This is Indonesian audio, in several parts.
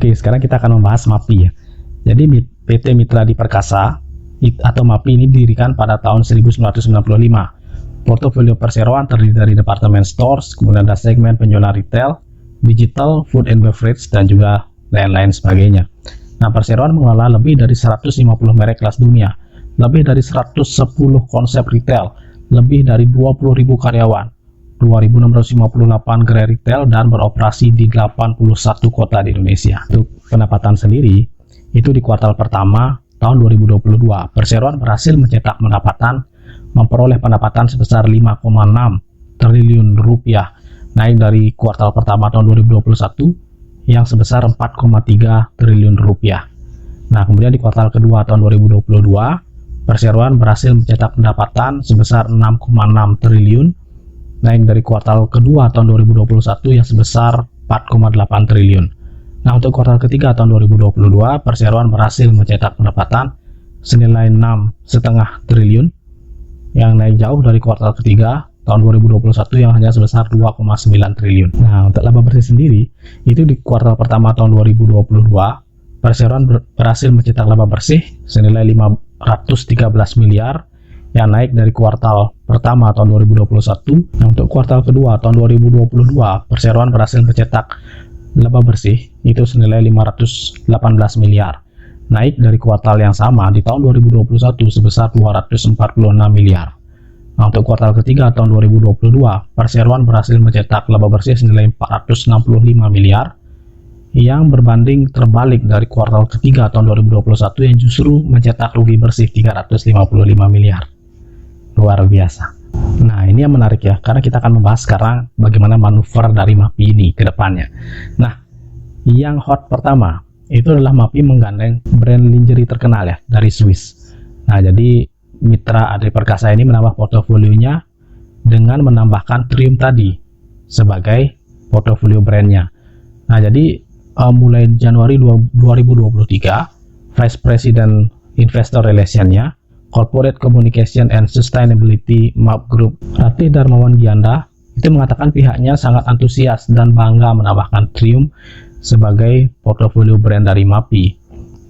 Oke, sekarang kita akan membahas MAPI ya. Jadi PT Mitra Adi Perkasa atau MAPI ini didirikan pada tahun 1995. Portofolio perseroan terdiri dari departemen stores, kemudian ada segmen penjualan retail, digital, food and beverage, dan juga lain-lain sebagainya. Nah, perseroan mengelola lebih dari 150 merek kelas dunia, lebih dari 110 konsep retail, lebih dari 20.000 karyawan, 2.658 gerai retail, dan beroperasi di 81 kota di Indonesia. Untuk pendapatan sendiri, itu di kuartal pertama tahun 2022, perseroan berhasil mencetak memperoleh pendapatan sebesar 5,6 triliun rupiah, naik dari kuartal pertama tahun 2021 yang sebesar 4,3 triliun rupiah. Nah, kemudian di kuartal kedua tahun 2022, perseroan berhasil mencetak pendapatan sebesar 6,6 triliun, naik dari kuartal kedua tahun 2021 yang sebesar 4,8 triliun. Nah, untuk kuartal ketiga tahun 2022, perseroan berhasil mencetak pendapatan senilai 6,5 triliun, yang naik jauh dari kuartal ketiga tahun 2021 yang hanya sebesar 2,9 triliun. Nah, untuk laba bersih sendiri, itu di kuartal pertama tahun 2022, perseroan berhasil mencetak laba bersih senilai 513 miliar, yang naik dari kuartal pertama tahun 2021. Nah, untuk kuartal kedua tahun 2022, perseroan berhasil mencetak laba bersih itu senilai 518 miliar, naik dari kuartal yang sama di tahun 2021 sebesar 246 miliar. Nah, untuk kuartal ketiga tahun 2022, perseroan berhasil mencetak laba bersih senilai 465 miliar, yang berbanding terbalik dari kuartal ketiga tahun 2021 yang justru mencetak rugi bersih 355 miliar. Luar biasa. Nah, ini yang menarik ya, karena kita akan membahas sekarang bagaimana manuver dari MAPI ini ke depannya. Nah, yang hot pertama itu adalah MAPI menggandeng brand lingerie terkenal ya dari Swiss. Nah, jadi Mitra Adi Perkasa ini menambah portofolionya dengan menambahkan Triumph tadi sebagai portofolio brandnya. Nah, jadi mulai Januari 2023, Vice President Investor Relation-nya Corporate Communication and Sustainability MAP Group, Ratih Darmawan Gianda, itu mengatakan pihaknya sangat antusias dan bangga menambahkan Triumph sebagai portofolio brand dari MAPI.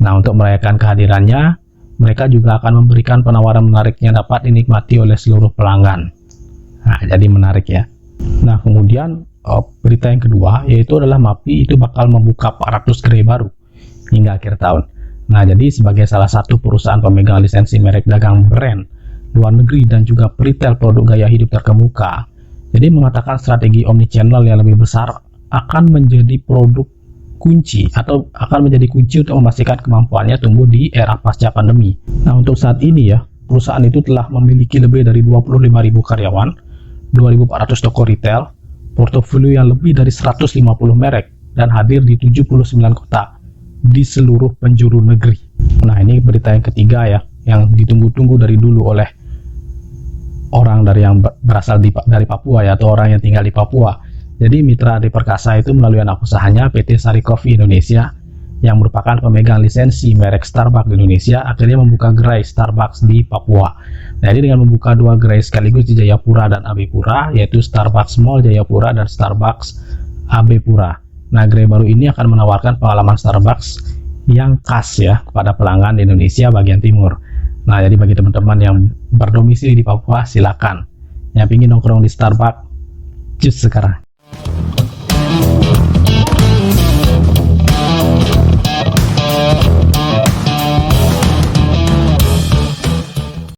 Nah, untuk merayakan kehadirannya, mereka juga akan memberikan penawaran menarik yang dapat dinikmati oleh seluruh pelanggan. Nah, jadi menarik ya. Nah, kemudian berita yang kedua yaitu adalah MAPI itu bakal membuka 400 gerai baru hingga akhir tahun. Nah, jadi sebagai salah satu perusahaan pemegang lisensi merek dagang brand luar negeri dan juga retail produk gaya hidup terkemuka, jadi mengatakan strategi omnichannel yang lebih besar akan menjadi produk kunci atau akan menjadi kunci untuk memastikan kemampuannya tumbuh di era pasca pandemi. Nah, untuk saat ini ya, perusahaan itu telah memiliki lebih dari 25.000 karyawan, 2.400 toko retail, portofolio yang lebih dari 150 merek, dan hadir di 79 kota di seluruh penjuru negeri. Nah, ini berita yang ketiga ya, yang ditunggu-tunggu dari dulu oleh orang yang berasal dari Papua ya, atau orang yang tinggal di Papua. Jadi Mitra Adi Perkasa itu melalui anak usahanya PT Sari Coffee Indonesia yang merupakan pemegang lisensi merek Starbucks di Indonesia akhirnya membuka gerai Starbucks di Papua. Nah, jadi dengan membuka dua gerai sekaligus di Jayapura dan Abepura, yaitu Starbucks Mall Jayapura dan Starbucks Abepura. Nah, gerai baru ini akan menawarkan pengalaman Starbucks yang khas ya kepada pelanggan di Indonesia bagian timur. Nah, jadi bagi teman-teman yang berdomisili di Papua, silakan. Yang ingin nongkrong di Starbucks, cus sekarang.